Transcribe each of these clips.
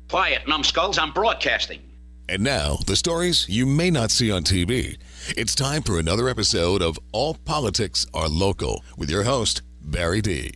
Quiet, numbskulls, I'm broadcasting. And now, the stories you may not see on TV. It's time for another episode of All Politics Are Local with your host, Barry Dee.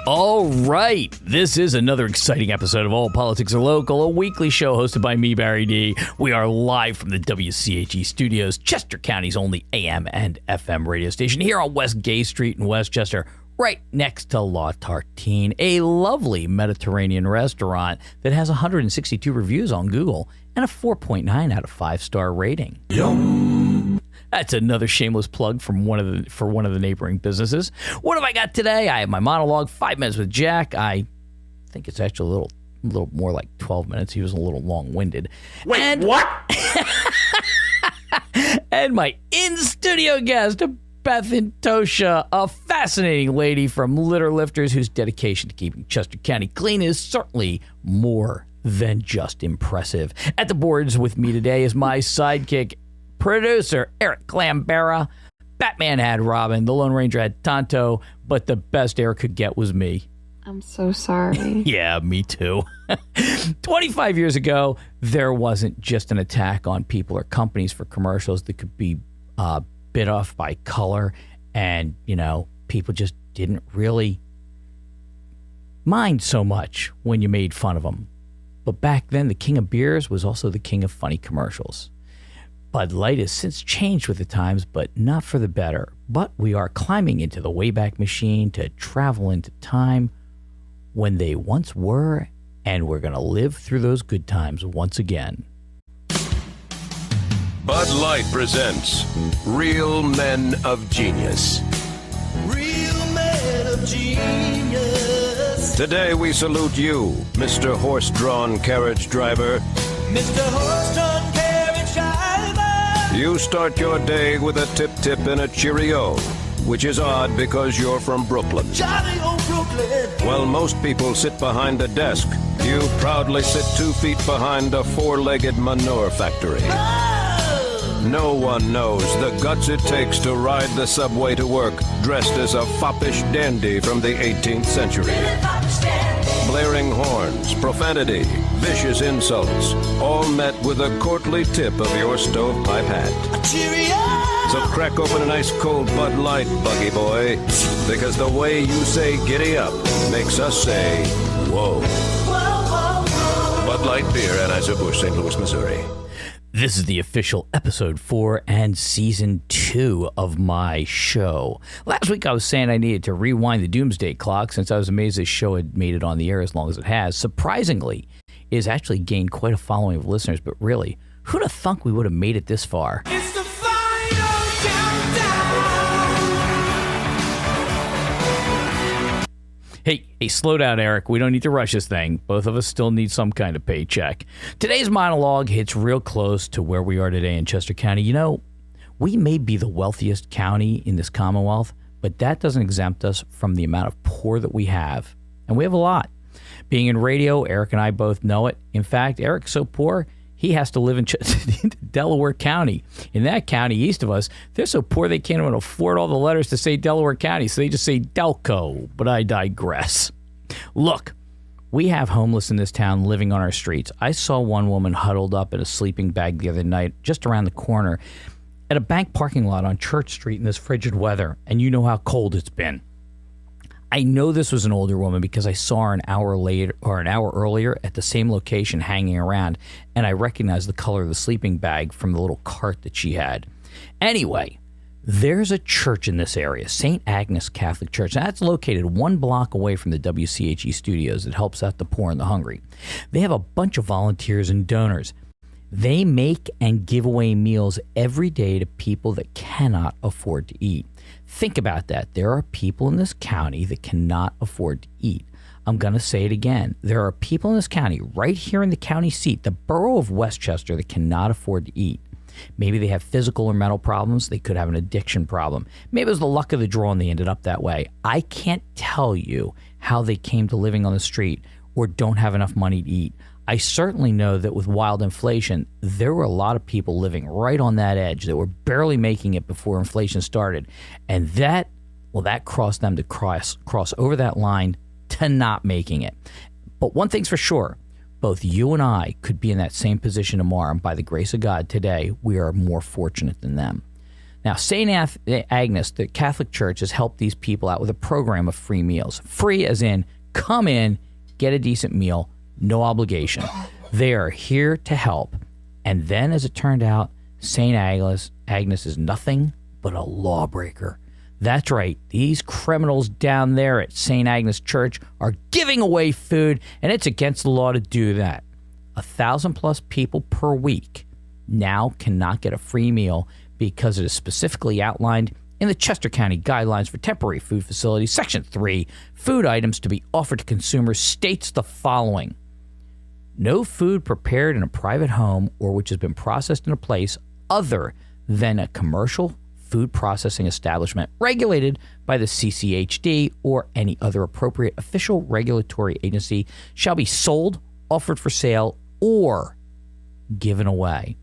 All right, this is another exciting episode of All Politics Are Local, a weekly show hosted by me, Barry Dee. We are live from the WCHE studios, Chester County's only AM and FM radio station, here on West Gay Street in Westchester, right next to La Tartine, a lovely Mediterranean restaurant that has 162 reviews on Google and a 4.9 out of 5-star rating. Yum! That's another shameless plug from one of the neighboring businesses. What have I got today? I have my monologue, 5 minutes with Jack. I think it's actually a little more like 12 minutes. He was a little long-winded. Wait, what? And my in-studio guest, Beth Intoccia, a fascinating lady from Litter Lifters whose dedication to keeping Chester County clean is certainly more than just impressive. At the boards with me today is my sidekick, producer Eric Glambera. Batman had Robin, the Lone Ranger had Tonto, but the best Eric could get was me. I'm so sorry. Yeah, me too. 25 years ago, there wasn't just an attack on people or companies for commercials that could be bit off by color, and, people just didn't really mind so much when you made fun of them. But back then, the king of beers was also the king of funny commercials. Bud Light has since changed with the times, but not for the better. But we are climbing into the Wayback Machine to travel into time when they once were, and we're going to live through those good times once again. Bud Light presents Real Men of Genius. Real Men of Genius. Today we salute you, Mr. Horse-Drawn Carriage Driver. Mr. Horse-Drawn Carriage Driver. You start your day with a tip-tip and a cheerio, which is odd because you're from Brooklyn. Jolly old Brooklyn. While most people sit behind a desk, you proudly sit 2 feet behind a 4-legged manure factory. No one knows the guts it takes to ride the subway to work, dressed as a foppish dandy from the 18th century. Blaring horns, profanity, vicious insults, all met with a courtly tip of your stovepipe hat. Cheerio! So crack open an ice cold Bud Light, buggy boy, because the way you say giddy up makes us say, whoa. Whoa, whoa, whoa. Bud Light Beer, Anheuser-Busch, St. Louis, Missouri. This is the official episode 4 and season 2 of my show. Last week I was saying I needed to rewind the doomsday clock since I was amazed this show had made it on the air as long as it has. Surprisingly, it has actually gained quite a following of listeners, but really, who'd have thunk we would have made it this far? It's the final countdown. Hey, slow down, Eric. We don't need to rush this thing. Both of us still need some kind of paycheck. Today's monologue hits real close to where we are today in Chester County. We may be the wealthiest county in this Commonwealth, but that doesn't exempt us from the amount of poor that we have. And we have a lot. Being in radio, Eric and I both know it. In fact, Eric's so poor, he has to live in Delaware County. In that county east of us, they're so poor they can't even afford all the letters to say Delaware County, so they just say Delco. But I digress. Look, we have homeless in this town living on our streets. I saw one woman huddled up in a sleeping bag the other night just around the corner at a bank parking lot on Church Street in this frigid weather, and you know how cold it's been. I know this was an older woman because I saw her an hour earlier at the same location hanging around, and I recognized the color of the sleeping bag from the little cart that she had. Anyway, there's a church in this area, St. Agnes Catholic Church. That's located 1 block away from the WCHE studios that helps out the poor and the hungry. They have a bunch of volunteers and donors. They make and give away meals every day to people that cannot afford to eat. Think about that. There are people in this county that cannot afford to eat. I'm going to say it again. There are people in this county, right here in the county seat, the borough of Westchester, that cannot afford to eat. Maybe they have physical or mental problems. They could have an addiction problem. Maybe it was the luck of the draw and they ended up that way. I can't tell you how they came to living on the street or don't have enough money to eat. I certainly know that with wild inflation, there were a lot of people living right on that edge that were barely making it before inflation started. And that Well, that caused them to cross over that line to not making it. But one thing's for sure, both you and I could be in that same position tomorrow, and by the grace of God, today, we are more fortunate than them. Now, St. Agnes, the Catholic Church, has helped these people out with a program of free meals. Free as in, come in, get a decent meal, no obligation. They are here to help. And then, as it turned out, St. Agnes is nothing but a lawbreaker. That's right. These criminals down there at St. Agnes Church are giving away food, and it's against the law to do that. 1,000+ people per week now cannot get a free meal because it is specifically outlined in the Chester County Guidelines for Temporary Food Facilities. Section 3, food items to be offered to consumers, states the following. No food prepared in a private home or which has been processed in a place other than a commercial food processing establishment regulated by the CCHD or any other appropriate official regulatory agency shall be sold, offered for sale, or given away.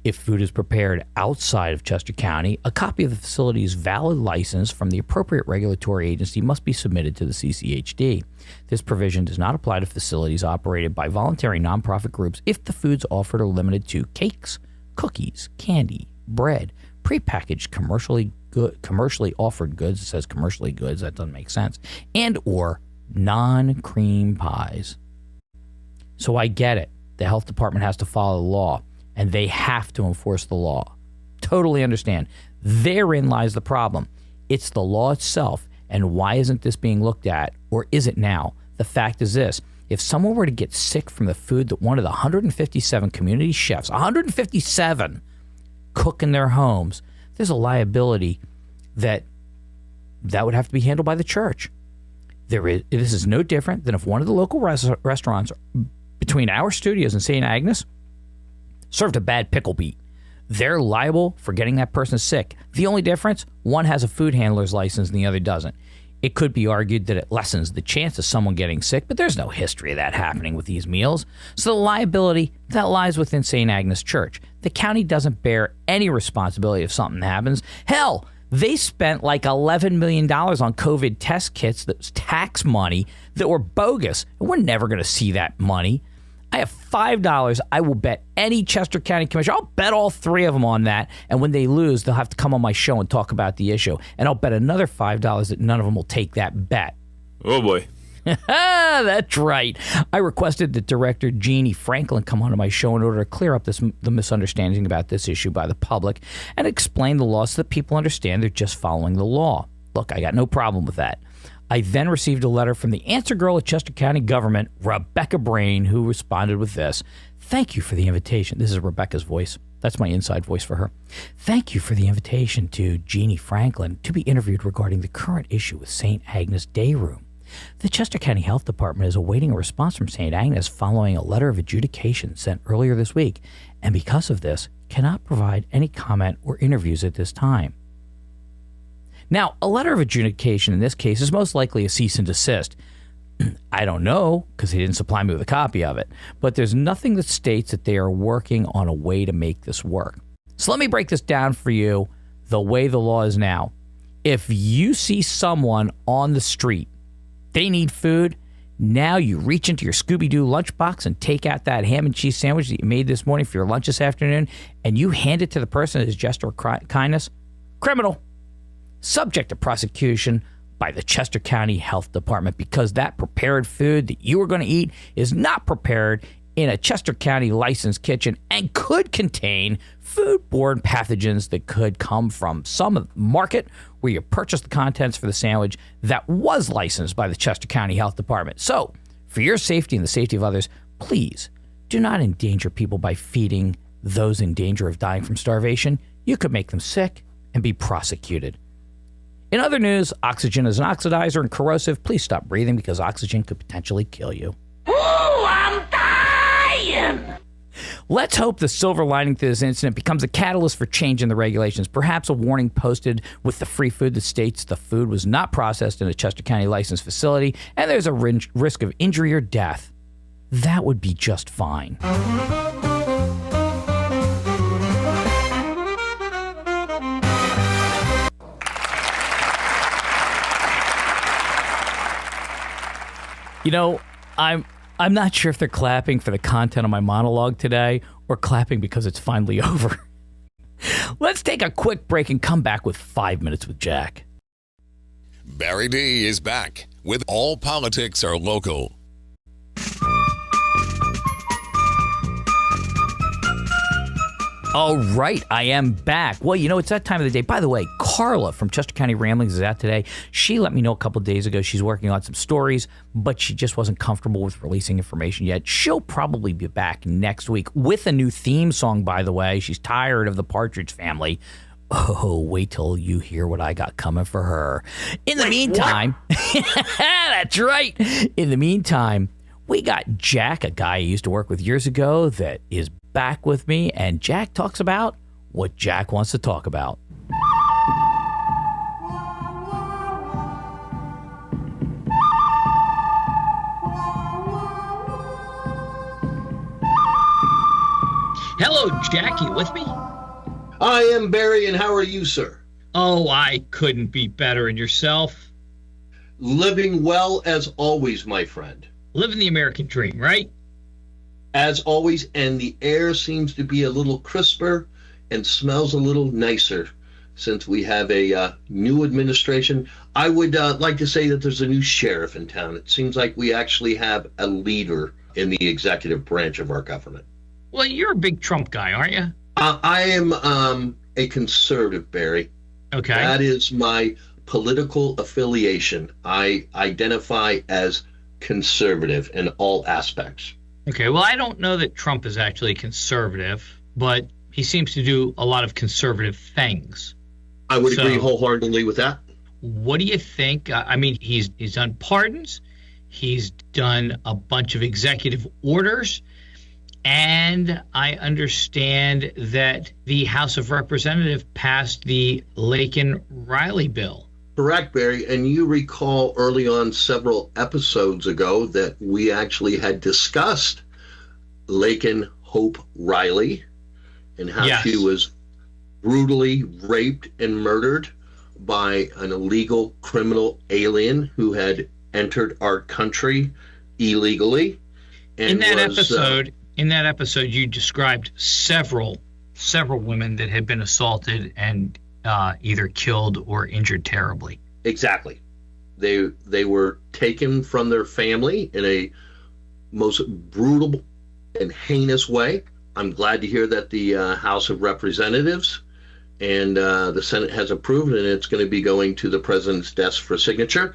If food is prepared outside of Chester County, a copy of the facility's valid license from the appropriate regulatory agency must be submitted to the CCHD. This provision does not apply to facilities operated by voluntary nonprofit groups if the foods offered are limited to cakes, cookies, candy, bread, prepackaged commercially offered goods. It says commercially goods. That doesn't make sense. And or non-cream pies. So I get it. The health department has to follow the law, and they have to enforce the law. Totally understand. Therein lies the problem. It's the law itself, and why isn't this being looked at, or is it now? The fact is this. If someone were to get sick from the food that one of the 157 community chefs, 157, cook in their homes, there's a liability that would have to be handled by the church. This is no different than if one of the local restaurants between our studios and St. Agnes served a bad pickle beet. They're liable for getting that person sick. The only difference, one has a food handler's license and the other doesn't. It could be argued that it lessens the chance of someone getting sick, but there's no history of that happening with these meals. So the liability, that lies within St. Agnes Church. The county doesn't bear any responsibility if something happens. Hell, they spent like $11 million on COVID test kits that's tax money that were bogus. And we're never going to see that money. I have $5. I will bet any Chester County Commissioner. I'll bet all three of them on that. And when they lose, they'll have to come on my show and talk about the issue. And I'll bet another $5 that none of them will take that bet. Oh, boy. That's right. I requested that Director Jeannie Franklin come onto my show in order to clear up the misunderstanding about this issue by the public and explain the law so that people understand they're just following the law. Look, I got no problem with that. I then received a letter from the answer girl at Chester County government, Rebecca Brain, who responded with this. Thank you for the invitation. This is Rebecca's voice. That's my inside voice for her. Thank you for the invitation to Jeannie Franklin to be interviewed regarding the current issue with St. Agnes Day Room. The Chester County Health Department is awaiting a response from St. Agnes following a letter of adjudication sent earlier this week, and because of this, cannot provide any comment or interviews at this time. Now, a letter of adjudication in this case is most likely a cease and desist. I don't know, because they didn't supply me with a copy of it, but there's nothing that states that they are working on a way to make this work. So let me break this down for you the way the law is now. If you see someone on the street, they need food, now you reach into your Scooby-Doo lunchbox and take out that ham and cheese sandwich that you made this morning for your lunch this afternoon, and you hand it to the person as a gesture of kindness, criminal. Subject to prosecution by the Chester County Health Department because that prepared food that you were going to eat is not prepared in a Chester County licensed kitchen and could contain foodborne pathogens that could come from some market where you purchased the contents for the sandwich that was licensed by the Chester County Health Department. So, for your safety and the safety of others, please do not endanger people by feeding those in danger of dying from starvation. You could make them sick and be prosecuted. In other news, oxygen is an oxidizer and corrosive. Please stop breathing because oxygen could potentially kill you. Ooh, I'm dying! Let's hope the silver lining to this incident becomes a catalyst for change in the regulations. Perhaps a warning posted with the free food that states the food was not processed in a Chester County licensed facility and there's a risk of injury or death. That would be just fine. You know, I'm not sure if they're clapping for the content of my monologue today or clapping because it's finally over. Let's take a quick break and come back with 5 minutes with Jack. Barry Dee is back with All Politics Are Local. All right, I am back. Well, you know, it's that time of the day. By the way, Carla from Chester County Ramblings is out today. She let me know a couple of days ago she's working on some stories, but she just wasn't comfortable with releasing information yet. She'll probably be back next week with a new theme song, by the way. She's tired of the Partridge Family. Oh, wait till you hear what I got coming for her. In the meantime, that's right. In the meantime, we got Jack, a guy I used to work with years ago that is back with me, and Jack talks about what Jack wants to talk about. Hello, Jack. You with me? I am Barry, and how are you, sir? Oh, I couldn't be better. And yourself? Living well as always, my friend. Living the American dream, right? As always, and the air seems to be a little crisper and smells a little nicer since we have a new administration. I would like to say that there's a new sheriff in town. It seems like we actually have a leader in the executive branch of our government. Well, you're a big Trump guy, aren't you? I am a conservative, Barry. Okay. That is my political affiliation. I identify as conservative in all aspects. Okay, well, I don't know that Trump is actually conservative, but he seems to do a lot of conservative things. I would agree wholeheartedly with that. What do you think? I mean, he's done pardons, he's done a bunch of executive orders, and I understand that the House of Representatives passed the Laken-Riley bill. Correct, Barry. And you recall early on several episodes ago that we actually had discussed Laken Hope Riley and how she was brutally raped and murdered by an illegal criminal alien who had entered our country illegally. And in that episode, you described several women that had been assaulted and either killed or injured terribly. Exactly. They were taken from their family in a most brutal and heinous way. I'm glad to hear that the House of Representatives and the Senate has approved, and it's going to be going to the president's desk for signature.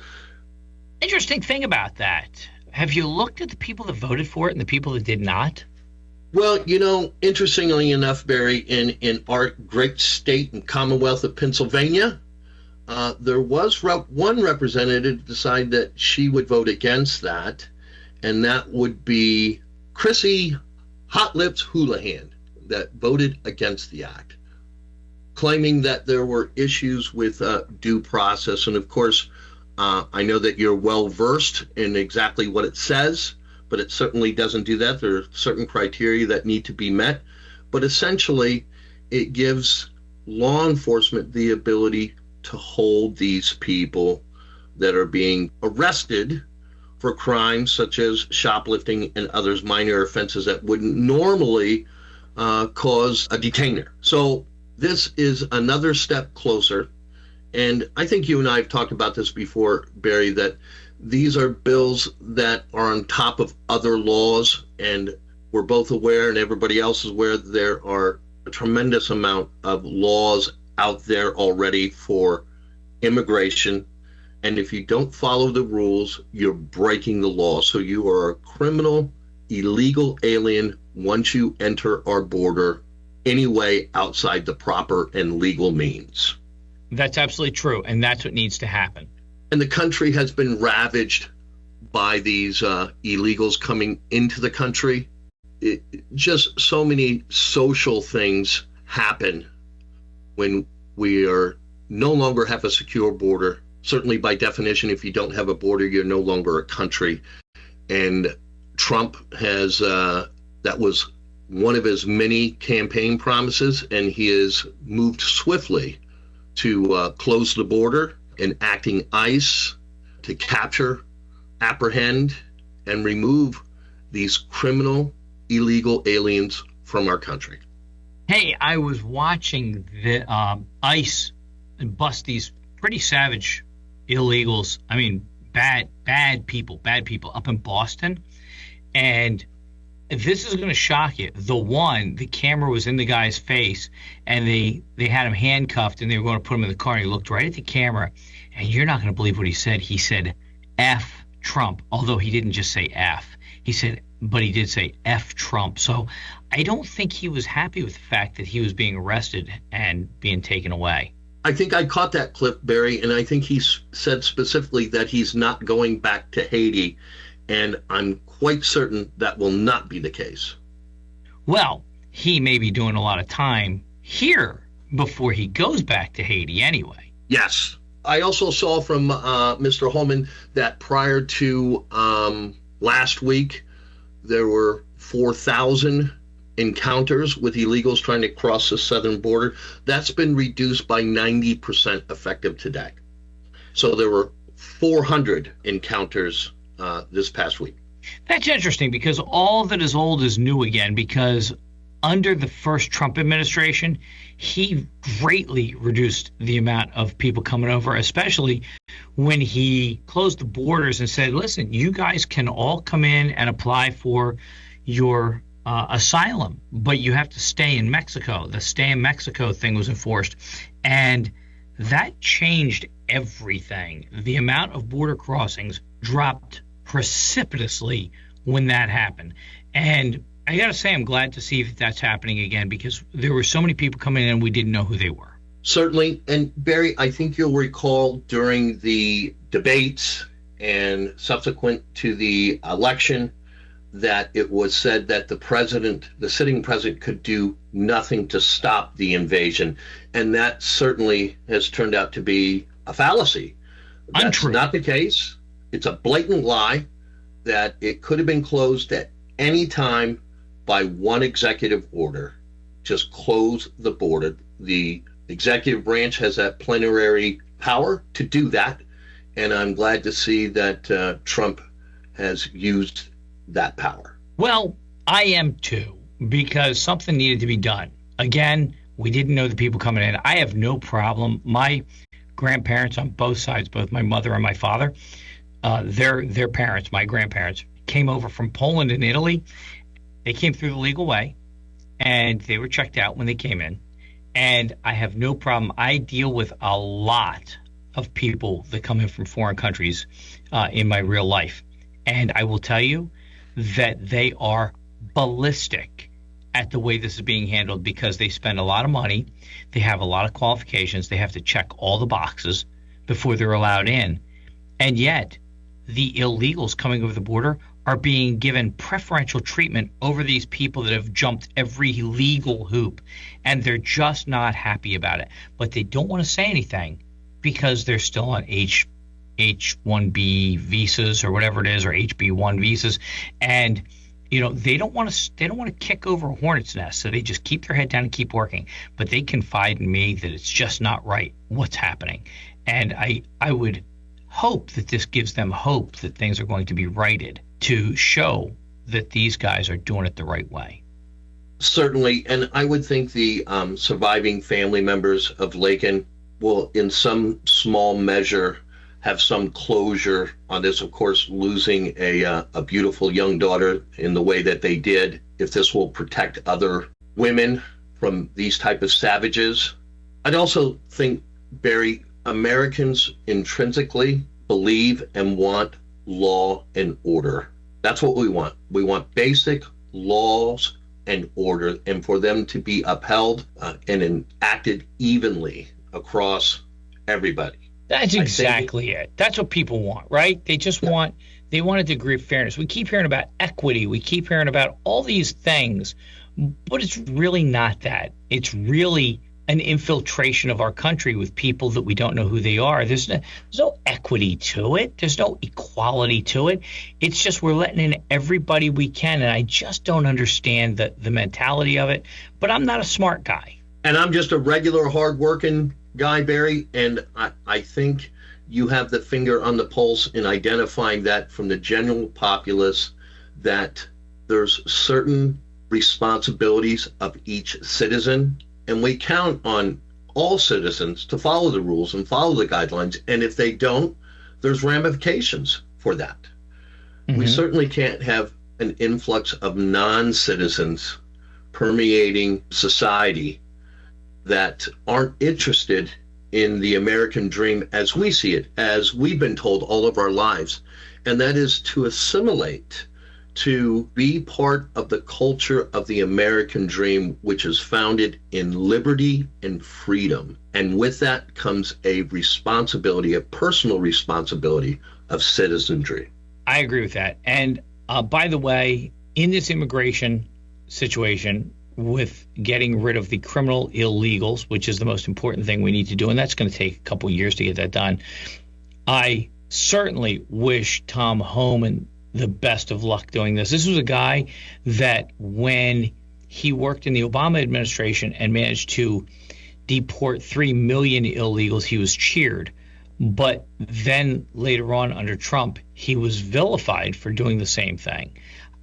Interesting thing about that. Have you looked at the people that voted for it and the people that did not? Well, you know, interestingly enough, Barry, in our great state and Commonwealth of Pennsylvania, there was one representative decided that she would vote against that, and that would be Chrissy Hot Lips Houlihan, that voted against the act, claiming that there were issues with due process. And of course, I know that you're well versed in exactly what it says, but it certainly doesn't do that. There are certain criteria that need to be met. But essentially, it gives law enforcement the ability to hold these people that are being arrested for crimes such as shoplifting and others minor offenses that wouldn't normally cause a detainer. So this is another step closer. And I think you and I have talked about this before, Barry, that these are bills that are on top of other laws, and we're both aware, and everybody else is aware, that there are a tremendous amount of laws out there already for immigration. And if you don't follow the rules, you're breaking the law. So you are a criminal, illegal alien once you enter our border anyway outside the proper and legal means. That's absolutely true, and that's what needs to happen. And the country has been ravaged by these illegals coming into the country. Just so many social things happen when we are no longer have a secure border. Certainly by definition, if you don't have a border, you're no longer a country. And Trump has, that was one of his many campaign promises, and he has moved swiftly to close the border, enacting ICE to capture, apprehend, and remove these criminal, illegal aliens from our country. Hey, I was watching the ICE bust these pretty savage illegals. I mean, bad people up in Boston. And this is going to shock you. The camera was in the guy's face, and they had him handcuffed, and they were going to put him in the car, and he looked right at the camera, and you're not going to believe what he said. He said, F Trump, although he didn't just say F. But he did say F Trump. So I don't think he was happy with the fact that he was being arrested and being taken away. I think I caught that clip, Barry, and I think he said specifically that he's not going back to Haiti, and I'm quite certain that will not be the case. Well, he may be doing a lot of time here before he goes back to Haiti anyway. Yes. I also saw from Mr. Holman that prior to last week, there were 4,000 encounters with illegals trying to cross the southern border. That's been reduced by 90% effective today. So there were 400 encounters this past week. That's interesting, because all that is old is new again, because under the first Trump administration, he greatly reduced the amount of people coming over, especially when he closed the borders and said, listen, you guys can all come in and apply for your asylum, but you have to stay in Mexico. The stay in Mexico thing was enforced, and that changed everything. The amount of border crossings dropped precipitously when that happened. And I got to say, I'm glad to see that that's happening again, because there were so many people coming in and we didn't know who they were. Certainly. And Barry, I think you'll recall during the debates and subsequent to the election that it was said that the sitting president, could do nothing to stop the invasion. And that certainly has turned out to be a fallacy. That's untrue. Not the case. It's a blatant lie that it could have been closed at any time by one executive order. Just close the border. The executive branch has that plenary power to do that, and I'm glad to see that Trump has used that power. Well, I am too, because something needed to be done. Again, we didn't know the people coming in. I have no problem. My grandparents on both sides, both my mother and my father, their parents, my grandparents, came over from Poland and Italy. They came through the legal way, and they were checked out when they came in. And I have no problem. I deal with a lot of people that come in from foreign countries in my real life. And I will tell you that they are ballistic at the way this is being handled, because they spend a lot of money. They have a lot of qualifications. They have to check all the boxes before they're allowed in. And yet the illegals coming over the border are being given preferential treatment over these people that have jumped every legal hoop, and they're just not happy about it. But they don't want to say anything because they're still on H-1B visas or whatever it is, or HB1 visas, and they don't want to kick over a hornet's nest, so they just keep their head down and keep working. But they confide in me that it's just not right what's happening, and I would hope that this gives them hope that things are going to be righted, to show that these guys are doing it the right way. Certainly, and I would think the surviving family members of Laken will, in some small measure, have some closure on this. Of course, losing a beautiful young daughter in the way that they did, if this will protect other women from these type of savages. I'd also think, Barry, Americans intrinsically believe and want law and order. That's what we want. We want basic laws and order, and for them to be upheld and enacted evenly across everybody. That's exactly it. That's what people want, right? They just want a degree of fairness. We keep hearing about equity. We keep hearing about all these things, but it's really not that. It's really an infiltration of our country with people that we don't know who they are. There's no equity to it. There's no equality to it. It's just we're letting in everybody we can, and I just don't understand the mentality of it. But I'm not a smart guy. And I'm just a regular hardworking guy, Barry, and I think you have the finger on the pulse in identifying that from the general populace, that there's certain responsibilities of each citizen, and we count on all citizens to follow the rules and follow the guidelines. And if they don't, there's ramifications for that. We certainly can't have an influx of non-citizens permeating society that aren't interested in the American dream as we see it, as we've been told all of our lives. And that is to assimilate, to be part of the culture of the American dream, which is founded in liberty and freedom. And with that comes a responsibility, a personal responsibility of citizenry. I agree with that. And by the way, in this immigration situation, with getting rid of the criminal illegals, which is the most important thing we need to do, and that's going to take a couple of years to get that done, I certainly wish Tom Homan the best of luck doing this. This was a guy that when he worked in the Obama administration and managed to deport 3 million illegals, he was cheered. But then later on under Trump, he was vilified for doing the same thing.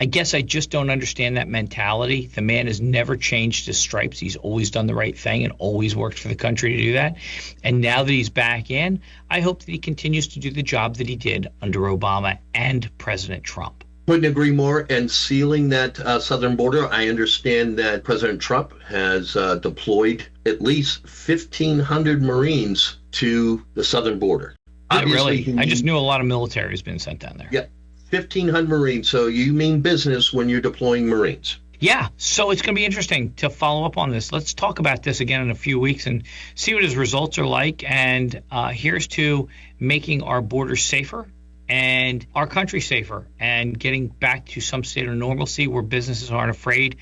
I guess I just don't understand that mentality. The man has never changed his stripes. He's always done the right thing and always worked for the country to do that. And now that he's back in, I hope that he continues to do the job that he did under Obama and President Trump. Couldn't agree more. And sealing that southern border, I understand that President Trump has deployed at least 1,500 Marines to the southern border. Really? I just knew a lot of military has been sent down there. Yeah. 1,500 Marines. So you mean business when you're deploying Marines. Yeah, so it's going to be interesting to follow up on this. Let's talk about this again in a few weeks and see what his results are like. And here's to making our borders safer and our country safer and getting back to some state of normalcy where businesses aren't afraid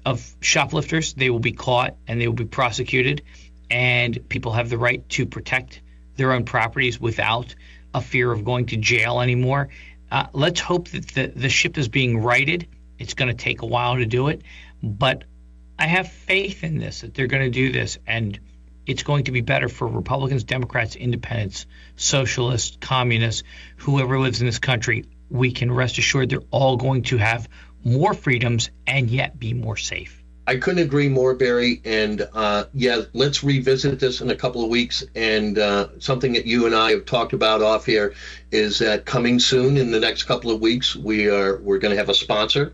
of shoplifters. They will be caught and they will be prosecuted, and people have the right to protect their own properties without a fear of going to jail anymore. Let's hope that the ship is being righted. It's going to take a while to do it, but I have faith in this, that they're going to do this, and it's going to be better for Republicans, Democrats, Independents, Socialists, Communists, whoever lives in this country. We can rest assured they're all going to have more freedoms and yet be more safe. I couldn't agree more, Barry. And let's revisit this in a couple of weeks. And something that you and I have talked about off here is that coming soon in the next couple of weeks, we're going to have a sponsor.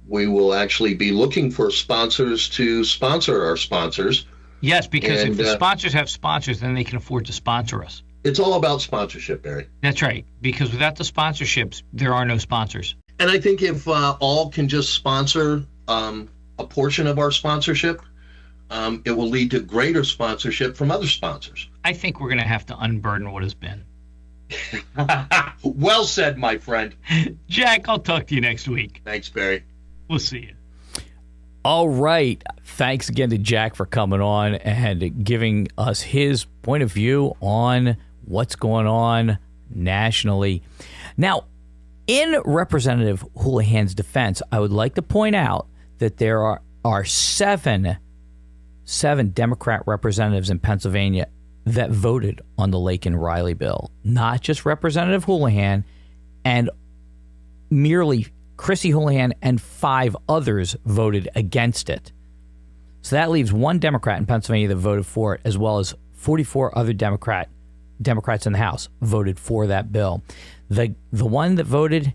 We will actually be looking for sponsors to sponsor our sponsors. Yes, because if the sponsors have sponsors, then they can afford to sponsor us. It's all about sponsorship, Barry. That's right, because without the sponsorships, there are no sponsors. And I think if all can just sponsor a portion of our sponsorship, it will lead to greater sponsorship from other sponsors. I think we're going to have to unburden what has been. Well said, my friend. Jack, I'll talk to you next week. Thanks, Barry. We'll see you. All right. Thanks again to Jack for coming on and giving us his point of view on what's going on nationally. Now, in Representative Houlihan's defense, I would like to point out that there are seven Democrat representatives in Pennsylvania that voted on the Laken Riley bill, not just Representative Houlihan, and merely Chrissy Houlihan and 5 others voted against it. So that leaves one Democrat in Pennsylvania that voted for it, as well as 44 other Democrats in the House voted for that bill. The one that voted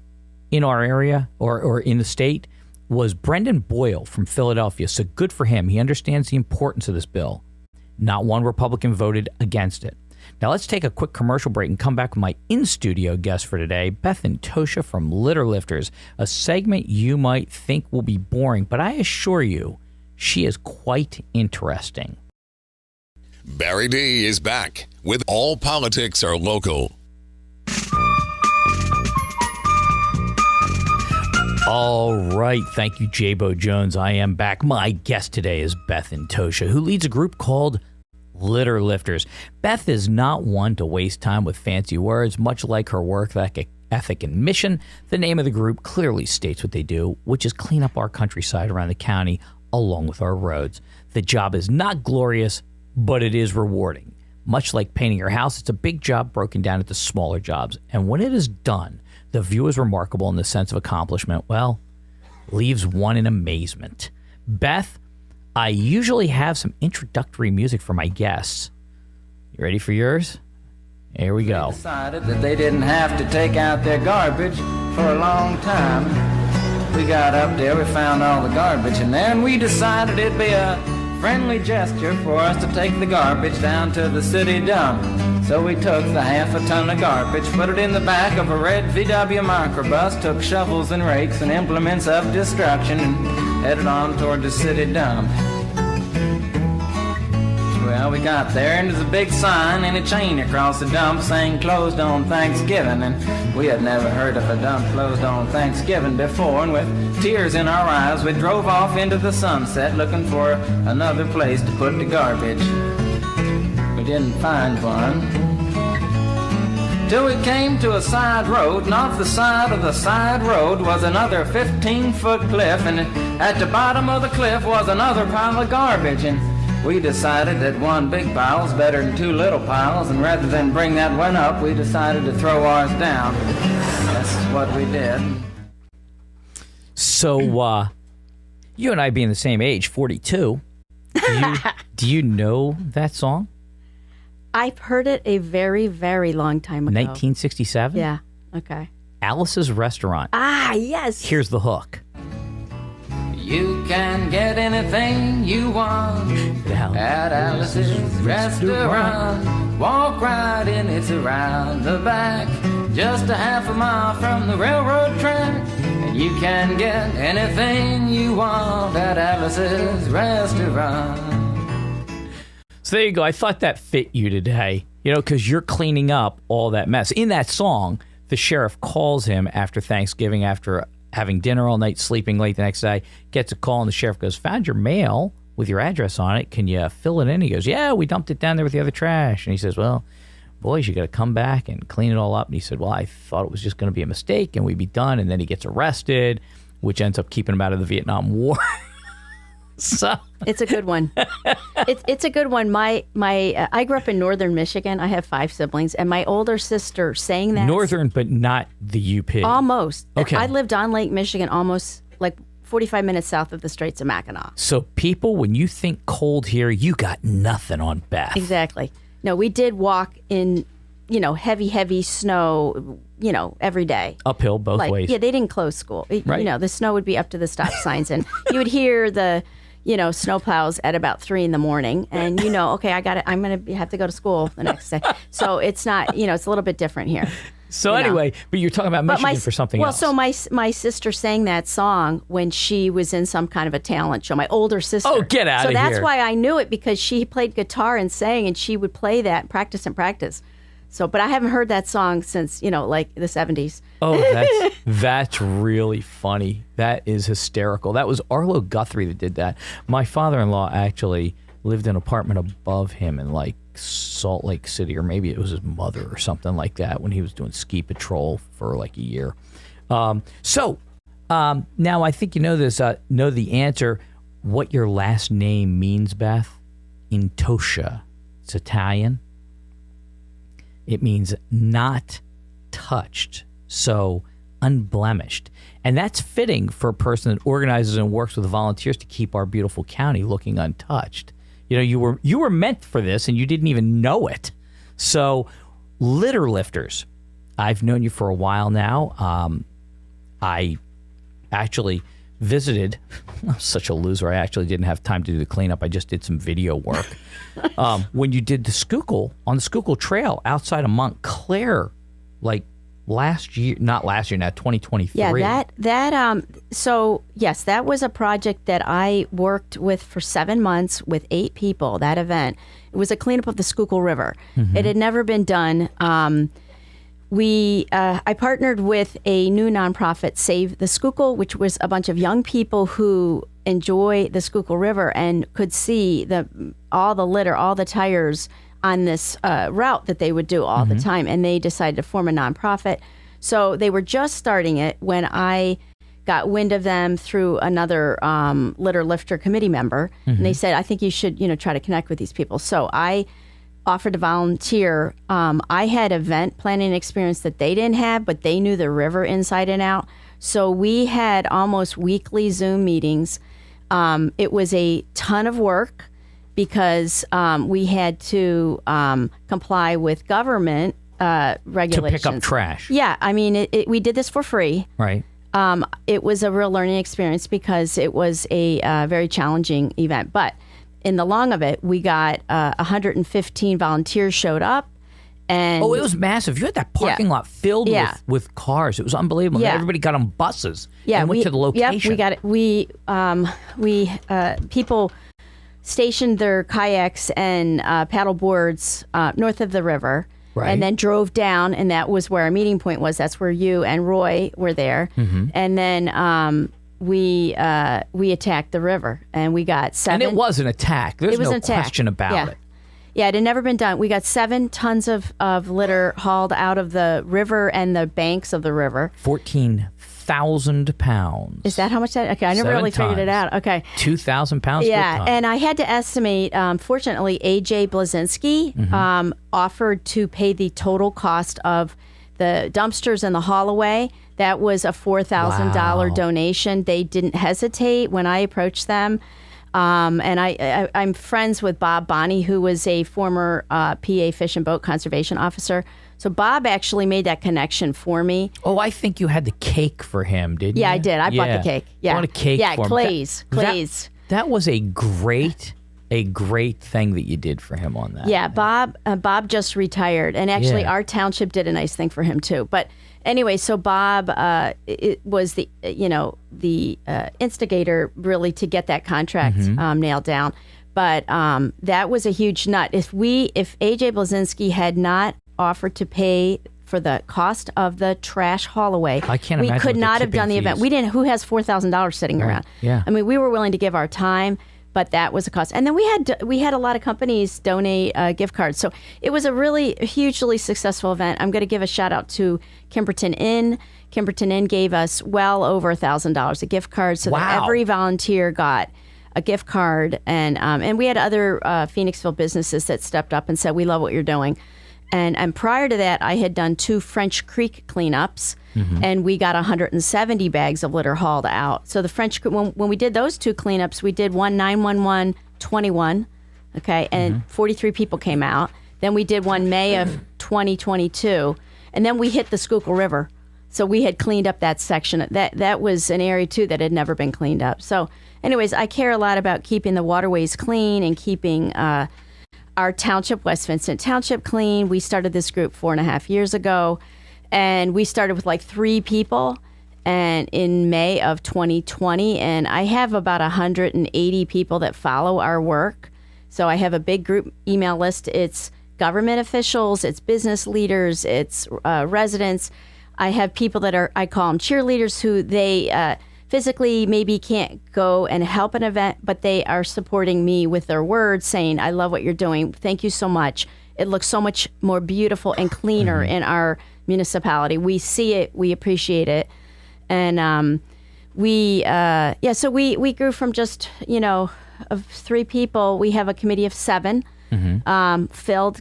in our area or in the state was Brendan Boyle from Philadelphia. So good for him. He understands the importance of this bill. Not one Republican voted against it. Now let's take a quick commercial break and come back with my in-studio guest for today, Beth Intoccia from Litter Lifters, a segment you might think will be boring, but I assure you, she is quite interesting. Barry Dee is back with All Politics Are Local. All right. Thank you, J-Bo Jones. I am back. My guest today is Beth Intoccia, who leads a group called Litter Lifters. Beth is not one to waste time with fancy words. Much like her work ethic and mission, the name of the group clearly states what they do, which is clean up our countryside around the county along with our roads. The job is not glorious, but it is rewarding. Much like painting your house, it's a big job broken down into smaller jobs. And when it is done, the view is remarkable in the sense of accomplishment. Well, leaves one in amazement. Beth, I usually have some introductory music for my guests. You ready for yours? Here we go. They decided that they didn't have to take out their garbage for a long time. We got up there, we found all the garbage in there, and we decided it'd be a friendly gesture for us to take the garbage down to the city dump. So we took the half a ton of garbage, put it in the back of a red VW microbus, took shovels and rakes and implements of destruction, and headed on toward the city dump. Well, we got there, and there's a big sign and a chain across the dump saying closed on Thanksgiving, and we had never heard of a dump closed on Thanksgiving before, and with tears in our eyes we drove off into the sunset looking for another place to put the garbage. We didn't find one till we came to a side road, and off the side of the side road was another 15-foot cliff, and at the bottom of the cliff was another pile of garbage, and we decided that one big pile is better than two little piles, and rather than bring that one up, we decided to throw ours down. That's what we did. So, you and I being the same age, 42, do you know that song? I've heard it a very, very long time ago. 1967? Yeah, okay. Alice's Restaurant. Ah, yes. Here's the hook. You can get anything you want at Alice's Restaurant. Walk right in, it's around the back, just a half a mile from the railroad track. And you can get anything you want at Alice's Restaurant. So there you go. I thought that fit you today, because you're cleaning up all that mess. In that song, the sheriff calls him after Thanksgiving, after having dinner all night, sleeping late the next day, gets a call, and the sheriff goes, found your mail with your address on it. Can you fill it in? He goes, yeah, we dumped it down there with the other trash. And he says, well, boys, you got to come back and clean it all up. And he said, well, I thought it was just going to be a mistake and we'd be done. And then he gets arrested, which ends up keeping him out of the Vietnam War. So it's a good one. It's a good one. I grew up in northern Michigan. I have 5 siblings, and my older sister sang that. Northern, but not the UP. Almost. Okay. I lived on Lake Michigan, almost like 45 minutes south of the Straits of Mackinac. So people, when you think cold here, you got nothing on Beth. Exactly. No, we did walk in, heavy snow, every day. Uphill both ways. Yeah, they didn't close school. Right. The snow would be up to the stop signs, and you would hear the snowplows at about 3 a.m, and okay, I'm gonna have to go to school the next day. So it's not, it's a little bit different here. So anyway, but you're talking about Michigan for something else. Well, so my sister sang that song when she was in some kind of a talent show. My older sister. Oh, get out of here! So that's why I knew it, because she played guitar and sang, and she would play that, practice. So, but I haven't heard that song since like the 70s. Oh, that's really funny. That is hysterical. That was Arlo Guthrie that did that. My father-in-law actually lived in an apartment above him in like Salt Lake City, or maybe it was his mother or something like that, when he was doing ski patrol for like a year. So now I think you know this. Know the answer. What your last name means, Beth? Intoccia. It's Italian. It means not touched, so unblemished. And that's fitting for a person that organizes and works with volunteers to keep our beautiful county looking untouched. You were meant for this, and you didn't even know it. So, litter lifters. I've known you for a while now. I actually visited. I'm such a loser. I actually didn't have time to do the cleanup. I just did some video work. When you did the Schuylkill, on the Schuylkill Trail outside of Montclair, like last year, not last year, now 2023. Yeah, so yes, that was a project that I worked with for 7 months with 8 people, that event. It was a cleanup of the Schuylkill River. Mm-hmm. It had never been done. I partnered with a new nonprofit, Save the Schuylkill, which was a bunch of young people who enjoy the Schuylkill River and could see all the litter, all the tires on this route that they would do all the time. And they decided to form a nonprofit. So they were just starting it when I got wind of them through another litter lifter committee member. And they said, I think you should, try to connect with these people. So I offered to volunteer. I had event planning experience that they didn't have, but they knew the river inside and out. So we had almost weekly Zoom meetings. It was a ton of work because we had to comply with government regulations. To pick up trash. Yeah, I mean, we did this for free. Right. It was a real learning experience because it was a very challenging event. But in the long of it, we got 115 volunteers showed up. And it was massive. You had that parking lot filled with cars. It was unbelievable. Yeah. Everybody got on buses and we went to the location. Yep, we got it. We people stationed their kayaks and paddle boards north of the river. Right. And then drove down, and that was where our meeting point was. That's where you and Roy were there. Mm-hmm. And then we attacked the river, and we got 7. And it was an attack. There's no question about it. Yeah, it had never been done. We got 7 tons of litter hauled out of the river and the banks of the river. 14,000 pounds. Is that how much that? Okay, I never really figured it out. Okay. 2,000 pounds per ton. And I had to estimate, fortunately, A.J. Blazinski offered to pay the total cost of the dumpsters and the haul away. That was a $4,000 donation. They didn't hesitate when I approached them. And I'm friends with Bob Bonney, who was a former PA Fish and Boat Conservation Officer. So Bob actually made that connection for me. Oh, I think you had the cake for him, didn't you? Yeah, I did. I bought the cake. Yeah, bought a cake for him. Clay's. That was a great thing that you did for him on that. Yeah, Bob just retired, and actually our township did a nice thing for him too. But anyway, so Bob it was the instigator really to get that contract nailed down. But that was a huge nut. If AJ Blazinski had not offered to pay for the cost of the trash haul away, we could not have done the event. We didn't. Who has $4,000 sitting around? Yeah. I mean, we were willing to give our time, but that was a cost. And then we had a lot of companies donate gift cards. So it was a really hugely successful event. I'm going to give a shout out to Kimberton Inn. Kimberton Inn gave us well over $1,000 of gift cards, so that every volunteer got a gift card. And we had other Phoenixville businesses that stepped up and said, "We love what you're doing." And prior to that, I had done 2 French Creek cleanups, and we got 170 bags of litter hauled out. So the French Creek, when we did those 2 cleanups, we did one 911 21, okay, and 43 people came out. Then we did one May of 2022, and then we hit the Schuylkill River. So we had cleaned up that section. That was an area, too, that had never been cleaned up. So anyways, I care a lot about keeping the waterways clean and keeping our township, West Vincent Township, clean. We started this group 4.5 years ago, and we started with like 3 people and in May of 2020, and I have about 180 people that follow our work. So I have a big group email list. It's government officials, it's business leaders, it's residents. I have people that I call them cheerleaders, who they physically maybe can't go and help an event, but they are supporting me with their words, saying, "I love what you're doing. Thank you so much. It looks so much more beautiful and cleaner in our municipality. We see it. We appreciate it." And so we grew from just, of 3 people. We have a committee of 7, filled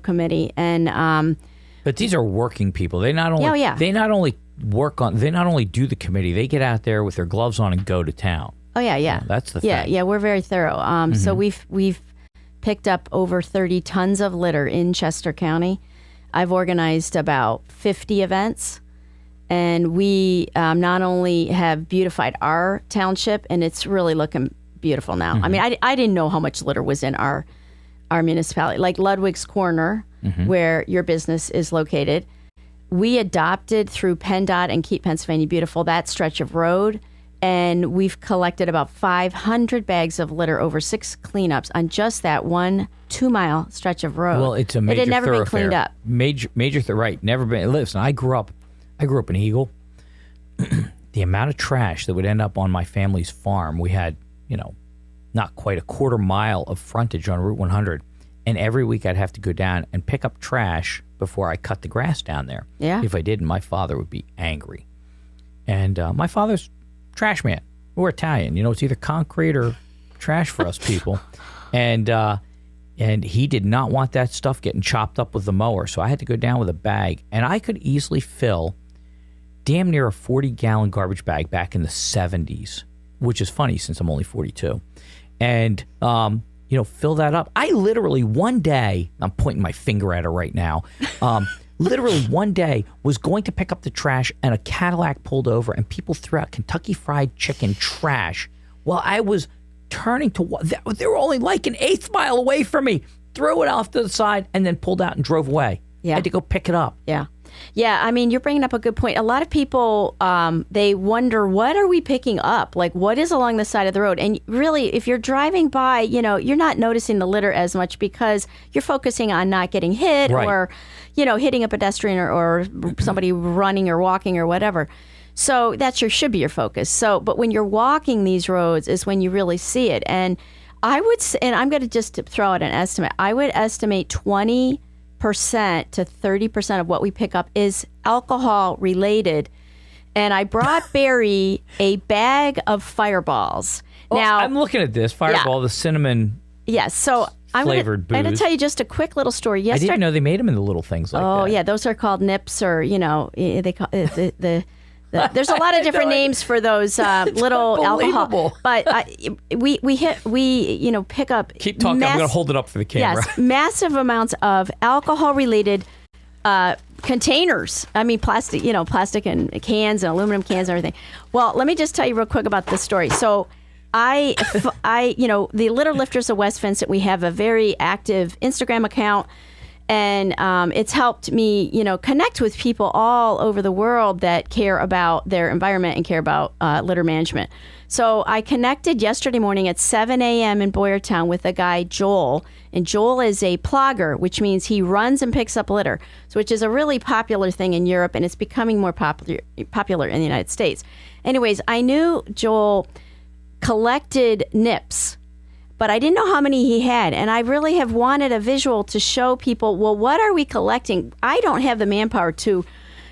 committee. And but these are working people. They not only they not only do the committee, they get out there with their gloves on and go to town. Oh yeah. That's the thing. Yeah, we're very thorough. So we've picked up over 30 tons of litter in Chester County. I've organized about 50 events, and we not only have beautified our township, and it's really looking beautiful now. I mean, I didn't know how much litter was in our municipality, like Ludwig's Corner, where your business is located. We adopted through PennDOT and Keep Pennsylvania Beautiful that stretch of road, and we've collected about 500 bags of litter over 6 cleanups on just that 1 2-mile stretch of road. Well, it's a major It had never thoroughfare. been cleaned up. Major right. Never been. Listen, I grew up in Eagle. The amount of trash that would end up on my family's farm, we had, not quite a quarter mile of frontage on Route 100, and every week I'd have to go down and pick up trash before I cut the grass down there. Yeah. If I didn't, my father would be angry. And my father's trash man. We're Italian. It's either concrete or trash for us people. And And he did not want that stuff getting chopped up with the mower. So I had to go down with a bag. And I could easily fill damn near a 40-gallon garbage bag back in the 70s, which is funny since I'm only 42. And, fill that up. I literally one day, I'm pointing my finger at her right now, literally one day was going to pick up the trash and a Cadillac pulled over and people threw out Kentucky Fried Chicken trash while I was turning to, they were only like an eighth mile away from me, threw it off to the side and then pulled out and drove away. Yeah. I had to go pick it up. Yeah. Yeah, I mean, you're bringing up a good point. A lot of people, they wonder, what are we picking up? Like, what is along the side of the road? And really, if you're driving by, you're not noticing the litter as much because you're focusing on not getting hit or, hitting a pedestrian or somebody running or walking or whatever. So that should be your focus. So, but when you're walking these roads is when you really see it. And I would say, and I'm going to just throw out an estimate, I would estimate 20% to 30% of what we pick up is alcohol related. And I brought Barry a bag of Fireballs. Now I'm looking at this Fireball, the cinnamon. Yes. So flavored booze. I'm going to tell you just a quick little story. Yesterday, I didn't know they made them in the little things like that. Oh yeah, those are called nips, or they call there's a lot of different names for those little alcohol. But we pick up. Keep talking. I'm going to hold it up for the camera. Yes, massive amounts of alcohol-related containers. I mean, plastic and cans and aluminum cans and everything. Well, let me just tell you real quick about this story. So, the Litter Lifters of West Vincent, we have a very active Instagram account. And it's helped me, connect with people all over the world that care about their environment and care about litter management. So I connected yesterday morning at 7 a.m. in Boyertown with a guy, Joel. And Joel is a plogger, which means he runs and picks up litter, which is a really popular thing in Europe, and it's becoming more popular in the United States. Anyways, I knew Joel collected nips, but I didn't know how many he had. And I really have wanted a visual to show people, well, what are we collecting? I don't have the manpower to,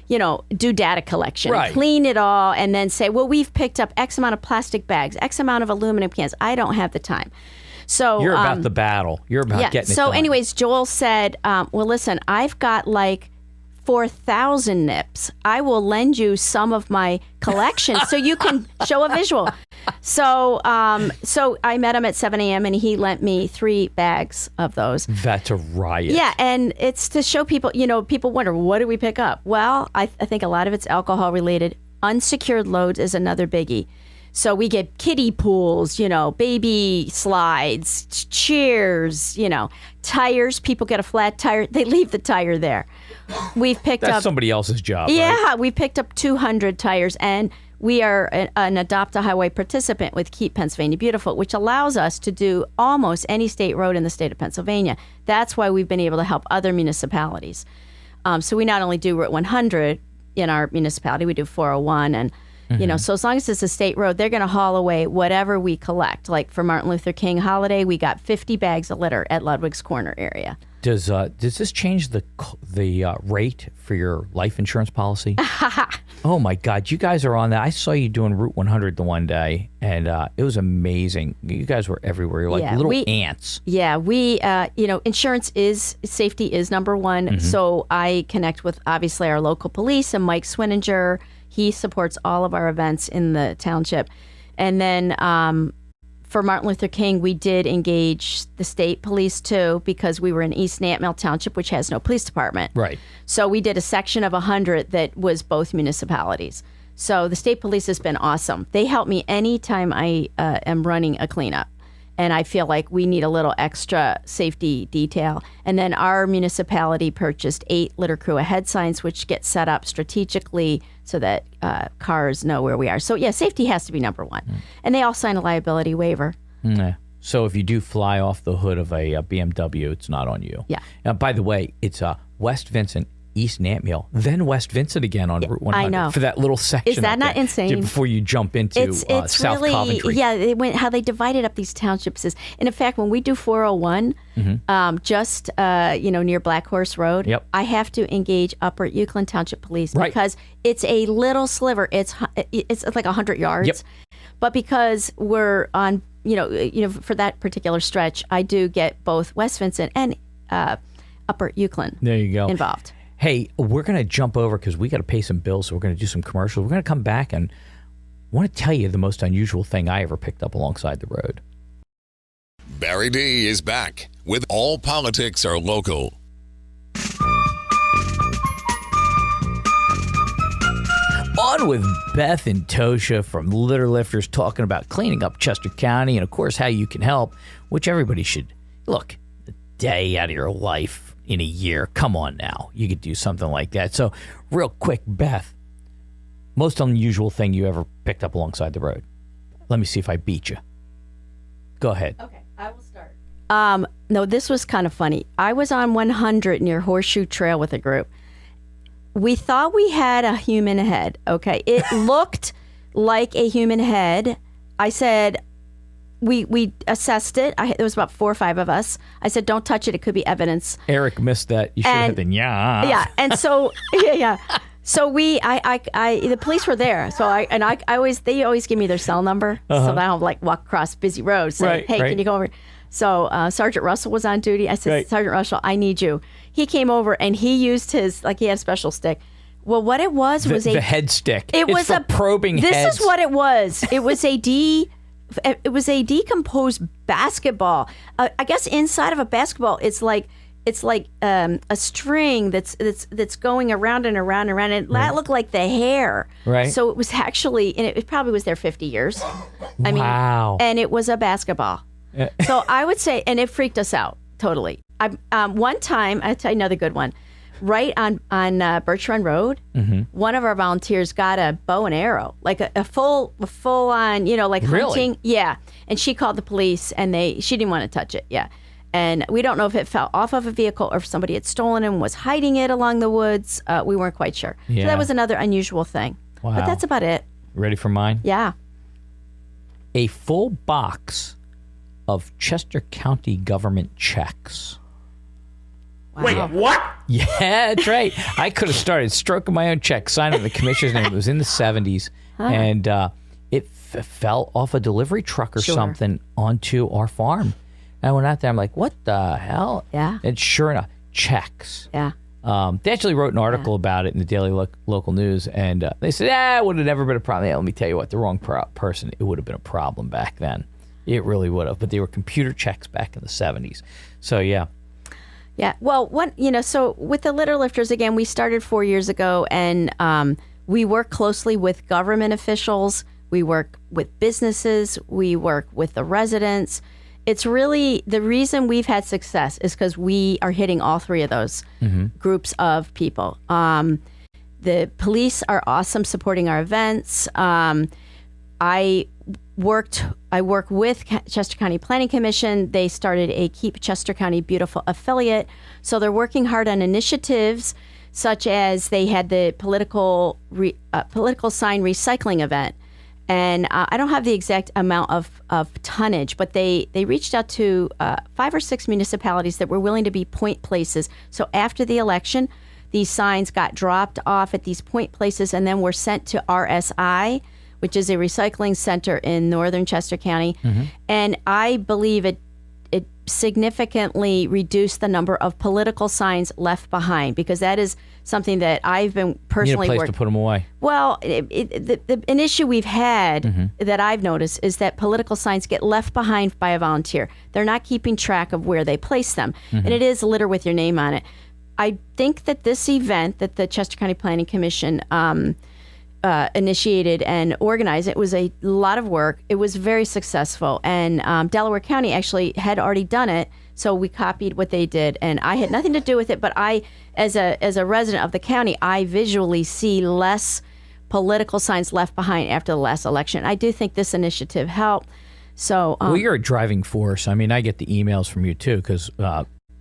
do data collection, clean it all, and then say, well, we've picked up X amount of plastic bags, X amount of aluminum cans. I don't have the time. So you're about the battle. You're about getting it done. So anyways, Joel said, well, listen, I've got like 4,000 nips. I will lend you some of my collection so you can show a visual. So I met him at 7 a.m. and he lent me 3 bags of those. That's a riot. Yeah, and it's to show people, people wonder, what do we pick up? Well, I think a lot of it's alcohol related. Unsecured loads is another biggie. So we get kiddie pools, baby slides, chairs, tires. People get a flat tire. They leave the tire there. We've picked up... That's somebody else's job, Yeah, right? we picked up 200 tires, and we are an Adopt a Highway participant with Keep Pennsylvania Beautiful, which allows us to do almost any state road in the state of Pennsylvania. That's why we've been able to help other municipalities. So we not only do Route 100 in our municipality, we do 401, and so as long as it's a state road, they're going to haul away whatever we collect. Like for Martin Luther King holiday, we got 50 bags of litter at Ludwig's Corner area. Does this change the rate for your life insurance policy? Oh my God, you guys are on that. I saw you doing Route 100 the one day, and it was amazing. You guys were everywhere. You're like little ants. Yeah, we, insurance safety is number one. Mm-hmm. So I connect with obviously our local police and Mike Swininger. He supports all of our events in the township. And then for Martin Luther King, we did engage the state police too, because we were in East Nantmeal Township, which has no police department. Right. So we did a section of 100 that was both municipalities. So the state police has been awesome. They help me anytime I am running a cleanup. And I feel like we need a little extra safety detail. And then our municipality purchased 8 litter crew ahead signs, which get set up strategically so that cars know where we are. So, yeah, safety has to be number one. And they all sign a liability waiver. Yeah. So if you do fly off the hood of a BMW, it's not on you. Yeah. By the way, it's West Vincent, East Nantmeal, then West Vincent again on Route 100. I know. For that little section. Is that not insane? Before you jump into South really, Coventry. Yeah, how they divided up these townships is, and in fact, when we do 401, just near Black Horse Road, I have to engage Upper Euclid Township Police because it's a little sliver. It's like 100 yards. But because we're on for that particular stretch, I do get both West Vincent and Upper Euclid There you go. involved. Hey, we're going to jump over because we got to pay some bills, so we're going to do some commercials. We're going to come back and want to tell you the most unusual thing I ever picked up alongside the road. Barry Dee is back with All Politics Are Local. On with Beth Intoccia from Litter Lifters, talking about cleaning up Chester County and, of course, how you can help, which everybody should. Look, a day out of your life in a year. Come on now. You could do something like that. So, real quick, Beth, most unusual thing you ever picked up alongside the road? Let me see if I beat you. Go ahead. Okay, I will start. No, this was kind of funny. I was on 100 near Horseshoe Trail with a group. We thought we had a human head, okay? It looked like a human head. I said, we assessed it. There was about 4 or 5 of us. I said, don't touch it. It could be evidence. Eric missed that. You should have been, yeah. Yeah, and so, yeah. So the police were there. So they always give me their cell number. So that I don't walk across busy roads saying, hey, can you go over? So Sergeant Russell was on duty. I said, Sergeant Russell, I need you. He came over and he used his, he had a special stick. Well, what it was the head stick. It was for probing this heads. This is what it was. It was a decomposed basketball. I guess inside of a basketball, it's like a string that's going around and around and around. And that looked like the hair. Right. So it was actually, and it probably was there 50 years. Wow. And it was a basketball. So I would say, and it freaked us out totally. One time, I'll tell you another good one. Right on Birch Run Road, one of our volunteers got a bow and arrow, like a full on, hunting. Really? Yeah. And she called the police, and she didn't want to touch it. Yeah. And we don't know if it fell off of a vehicle or if somebody had stolen it and was hiding it along the woods. We weren't quite sure. Yeah. So that was another unusual thing. Wow. But that's about it. Ready for mine? Yeah. A full box of Chester County government checks. Wow. Wait, what? Yeah, that's right. I could have started stroking my own check, signing the commissioner's name. It was in the 70s, and it fell off a delivery truck or something onto our farm. And I went out there. I'm like, what the hell? Yeah. And sure enough, checks. Yeah. They actually wrote an article about it in the Daily Local News, and they said, it would have never been a problem. Yeah, let me tell you what, the wrong person, it would have been a problem back then. It really would have. But they were computer checks back in the 70s. So, yeah. Yeah. Well, so with the Litter Lifters, again, we started 4 years ago, and we work closely with government officials. We work with businesses. We work with the residents. It's really the reason we've had success is because we are hitting all 3 of those groups of people. The police are awesome supporting our events. I work with Chester County Planning Commission. They started a Keep Chester County Beautiful affiliate. So they're working hard on initiatives such as they had the political sign recycling event. And I don't have the exact amount of tonnage, but they reached out to 5 or 6 municipalities that were willing to be point places. So after the election, these signs got dropped off at these point places and then were sent to RSI, which is a recycling center in northern Chester County. And I believe it significantly reduced the number of political signs left behind, because that is something that I've been personally You need a place to put them away. Well, an issue we've had that I've noticed is that political signs get left behind by a volunteer. They're not keeping track of where they place them. And it is litter with your name on it. I think that this event that the Chester County Planning Commission initiated and organized, it was a lot of work. It was very successful. And Delaware County actually had already done it. So we copied what they did, and I had nothing to do with it. But I, as a resident of the county, I visually see less political signs left behind after the last election. I do think this initiative helped. So, well, you're a driving force. I mean, I get the emails from you too, because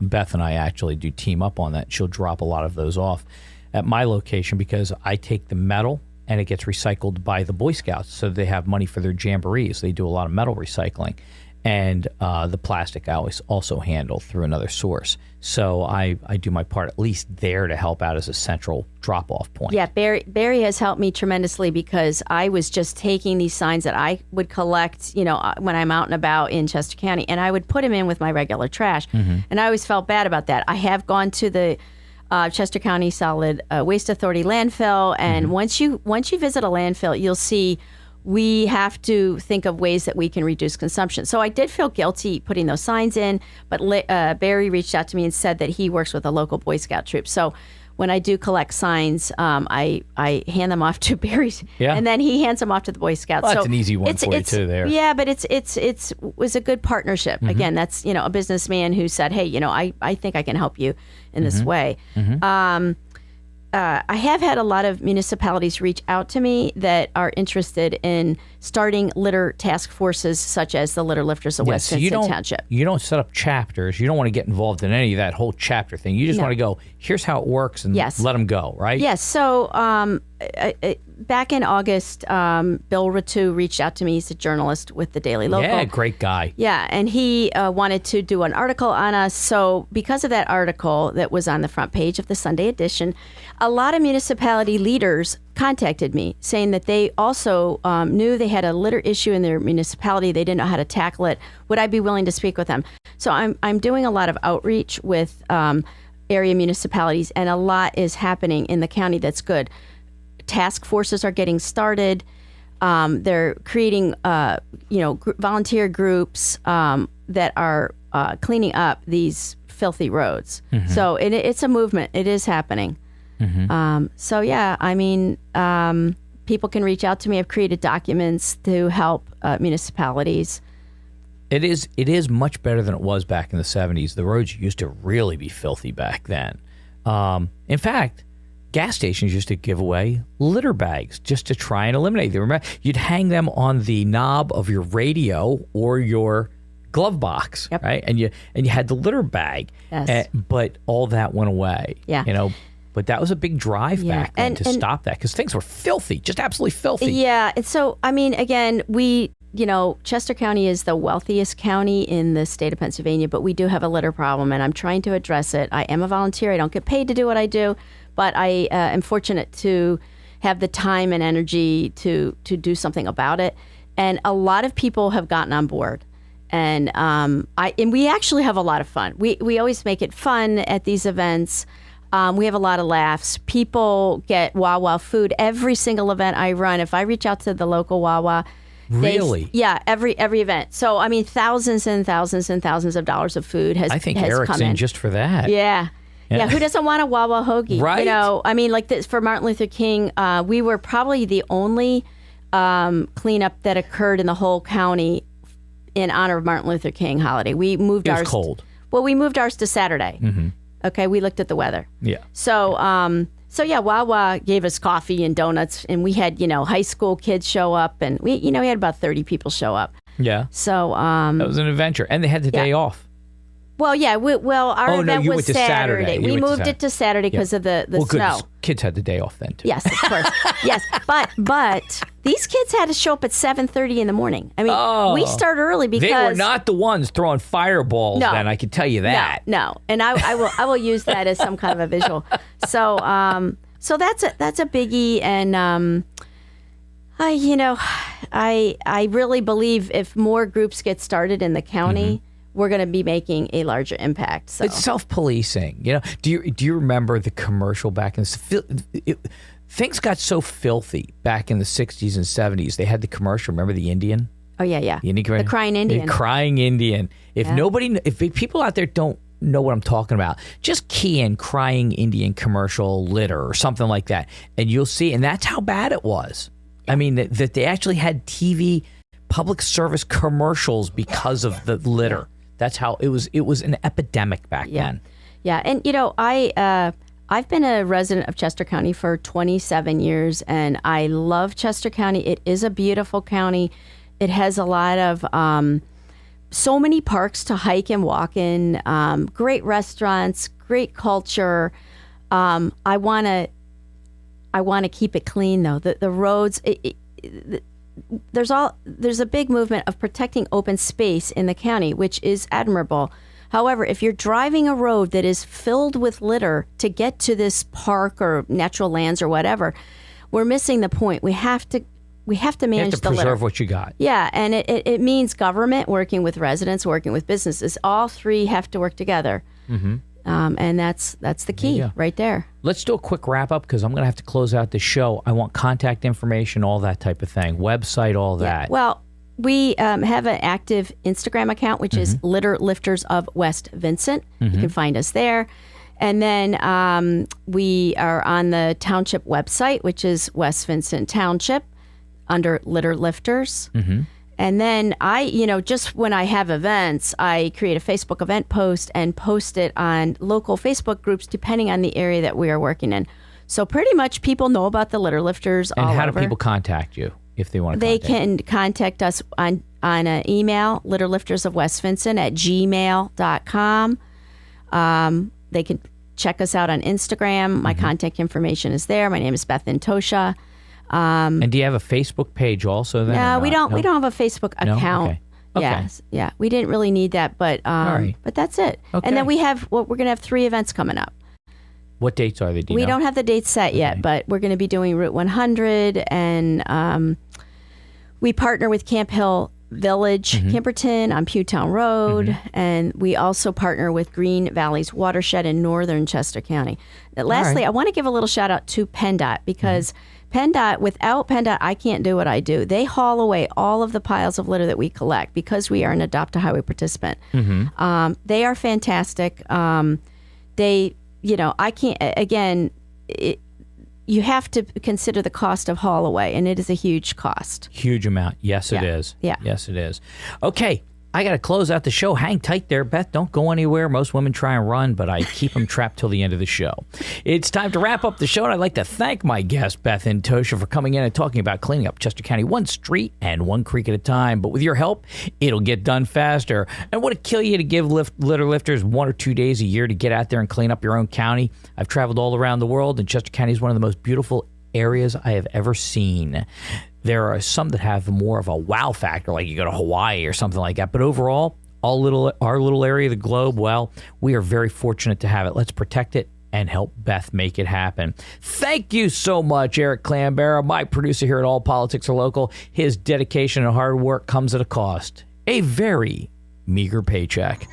Beth and I actually do team up on that. She'll drop a lot of those off at my location because I take the metal and it gets recycled by the Boy Scouts, so they have money for their jamborees. They do a lot of metal recycling. And the plastic I always also handle through another source. So I do my part at least there to help out as a central drop-off point. Yeah, Barry has helped me tremendously because I was just taking these signs that I would collect, when I'm out and about in Chester County, and I would put them in with my regular trash. And I always felt bad about that. I have gone to the Chester County Solid Waste Authority landfill, and once you visit a landfill, you'll see we have to think of ways that we can reduce consumption. So I did feel guilty putting those signs in, but Barry reached out to me and said that he works with a local Boy Scout troop. So when I do collect signs, I hand them off to Barry, and then he hands them off to the Boy Scouts. Well, that's so an easy one for you too there. Yeah, but it was a good partnership. Again, that's a businessman who said, hey, I think I can help you in this way. I have had a lot of municipalities reach out to me that are interested in starting litter task forces, such as the Litter Lifters of West Vincent Township. You don't set up chapters. You don't want to get involved in any of that whole chapter thing. You just want to go, here's how it works, and let them go, right? Yes. So back in August, Bill Ratu reached out to me. He's a journalist with the Daily Local. Yeah, great guy. Yeah, and he wanted to do an article on us. So because of that article that was on the front page of the Sunday edition, a lot of municipality leaders contacted me saying that they also knew they had a litter issue in their municipality. They didn't know how to tackle it. Would I be willing to speak with them? So I'm doing a lot of outreach with area municipalities, and a lot is happening in the county that's good. Task forces are getting started. They're creating, volunteer groups that are cleaning up these filthy roads. So it's a movement. It is happening. People can reach out to me. I've created documents to help municipalities. It is much better than it was back in the 70s. The roads used to really be filthy back then. In fact, gas stations used to give away litter bags just to try and eliminate them. Remember, you'd hang them on the knob of your radio or your glove box, right? And you had the litter bag. Yes. But all that went away. Yeah. But that was a big drive back then to stop that, because things were filthy, just absolutely filthy. Yeah. And so, again, Chester County is the wealthiest county in the state of Pennsylvania, but we do have a litter problem, and I'm trying to address it. I am a volunteer. I don't get paid to do what I do, but I am fortunate to have the time and energy to do something about it. And a lot of people have gotten on board. And we actually have a lot of fun. We always make it fun at these events. We have a lot of laughs. People get Wawa food every single event I run. If I reach out to the local Wawa, really? Every event. So thousands and thousands and thousands of dollars of food has. I think has Eric's come in just for that. Yeah. Yeah, who doesn't want a Wawa hoagie? Right. Like this for Martin Luther King, we were probably the only cleanup that occurred in the whole county in honor of Martin Luther King holiday. We moved ours. It was cold. Well, we moved ours to Saturday. Okay, we looked at the weather. Yeah. So, Wawa gave us coffee and donuts, and we had, high school kids show up, and we had about 30 people show up. Yeah. So, that was an adventure, and they had the day off. Well, yeah. Our event was Saturday. We moved it to Saturday because of the snow. Good. Kids had the day off then too. Yes, of course. Yes, but these kids had to show up at 7:30 in the morning. We start early because they were not the ones throwing fireballs. No, then I can tell you that. No. And I will use that as some kind of a visual. So that's a biggie, and I really believe if more groups get started in the county, we're going to be making a larger impact. So it's self-policing. Do you remember the commercial back in things got so filthy back in the 60s and 70s. They had the commercial. Remember the Indian? Oh yeah. The crying Indian. The crying Indian. If people out there don't know what I'm talking about, just key in crying Indian commercial litter or something like that, and you'll see. And that's how bad it was. That they actually had TV public service commercials because of the litter. That's how it was. It was an epidemic back then. Yeah, and I've been a resident of Chester County for 27 years, and I love Chester County. It is a beautiful county. It has a lot of so many parks to hike and walk in. Great restaurants, great culture. I want to keep it clean though. The roads. there's a big movement of protecting open space in the county, which is admirable. However, if you're driving a road that is filled with litter to get to this park or natural lands or whatever, we're missing the point. We have to manage you have to the litter. preserve what you got. Yeah, and it means government working with residents, working with businesses. All three have to work together. Mm-hmm. And that's the key right there. Let's do a quick wrap up because I'm going to have to close out the show. I want contact information, all that type of thing, website, all that. Well, we have an active Instagram account, which is Litter Lifters of West Vincent. You can find us there. And then we are on the township website, which is West Vincent Township, under Litter Lifters. And then just when I have events, I create a Facebook event post and post it on local Facebook groups, depending on the area that we are working in. So pretty much people know about the Litter Lifters all over. And how do people contact you if they want to They contact can contact us on an email, litterliftersofwestvincent@gmail.com. They can check us out on Instagram. My contact information is there. My name is Beth Intoccia. And do you have a Facebook page also? Then No, we don't. We don't have a Facebook account. Okay. Okay. Yes, yeah, we didn't really need that, but but that's it. Okay. And then we're going to have 3 events coming up. What dates are they? We don't have the dates set yet, but we're going to be doing Route 100, and we partner with Camp Hill Village, Kimperton on Pewtown Road, and we also partner with Green Valley's Watershed in northern Chester County. Lastly, I want to give a little shout out to PennDOT because without PennDOT, I can't do what I do. They haul away all of the piles of litter that we collect because we are an Adopt a Highway participant. They are fantastic. I can't, again, you have to consider the cost of haul away, and it is a huge cost. Huge amount. Yes, it is. Yeah. Yes, it is. Okay. I got to close out the show. Hang tight there, Beth. Don't go anywhere. Most women try and run, but I keep them trapped till the end of the show. It's time to wrap up the show, and I'd like to thank my guest, Beth Intoccia, for coming in and talking about cleaning up Chester County one street and one creek at a time. But with your help, it'll get done faster. And would it kill you to give litter lifters 1 or 2 days a year to get out there and clean up your own county? I've traveled all around the world, and Chester County is one of the most beautiful areas I have ever seen. There are some that have more of a wow factor, like you go to Hawaii or something like that. But overall, our little area of the globe, well, we are very fortunate to have it. Let's protect it and help Beth make it happen. Thank you so much, Eric Clambera, my producer here at All Politics Are Local. His dedication and hard work comes at a cost, a very meager paycheck.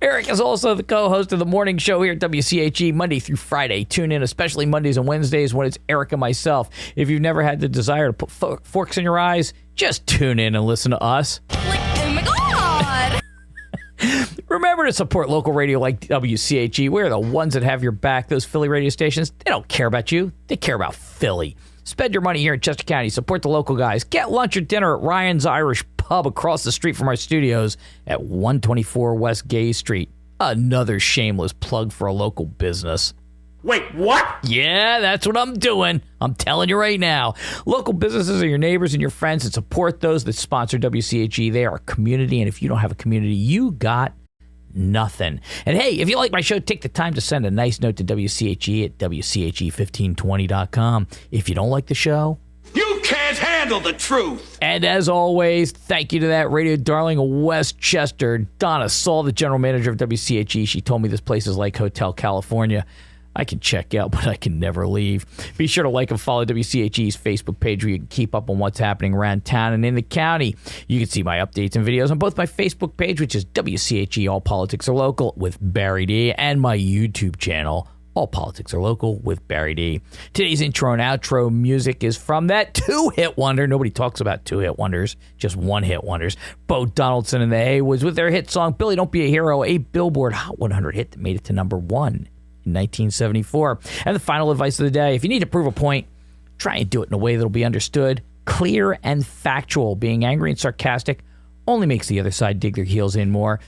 Eric is also the co-host of the morning show here at WCHE Monday through Friday. Tune in, especially Mondays and Wednesdays when it's Eric and myself. If you've never had the desire to put forks in your eyes, just tune in and listen to us. Like, oh my God! Remember to support local radio like WCHE. We're the ones that have your back. Those Philly radio stations, they don't care about you. They care about Philly. Spend your money here in Chester County. Support the local guys. Get lunch or dinner at Ryan's Irish Pub across the street from our studios at 124 West Gay Street. Another shameless plug for a local business. Wait, what? Yeah, that's what I'm doing. I'm telling you right now. Local businesses are your neighbors and your friends, and support those that sponsor WCHE. They are a community, and if you don't have a community, you got nothing. And hey, if you like my show, take the time to send a nice note to WCHE at WCHE1520.com. If you don't like the show, You can't handle the truth. and as always, thank you to that radio darling of Westchester, Donna Saul, the general manager of WCHE. She told me this place is like Hotel California. I can check out, but I can never leave. Be sure to like and follow WCHE's Facebook page where you can keep up on what's happening around town and in the county. You can see my updates and videos on both my Facebook page, which is WCHE All Politics Are Local with Barry Dee, and my YouTube channel, All Politics Are Local with Barry Dee. Today's intro and outro music is from that 2-hit wonder. Nobody talks about 2-hit wonders, just 1-hit wonders. Bo Donaldson and the Haywoods with their hit song, Billy Don't Be a Hero, a Billboard Hot 100 hit that made it to number 1. In 1974. And the final advice of the day, if you need to prove a point, try and do it in a way that'll be understood, clear, and factual. Being angry and sarcastic only makes the other side dig their heels in more.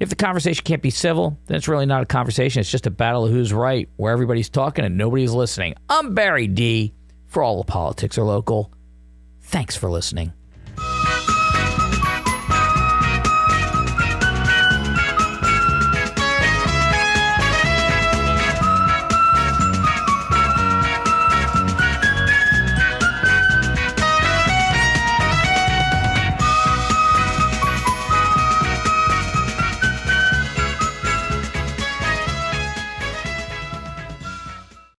If the conversation can't be civil, then it's really not a conversation. It's just a battle of who's right, where everybody's talking and nobody's listening. I'm Barry Dee. For All the Politics Are Local. Thanks for listening.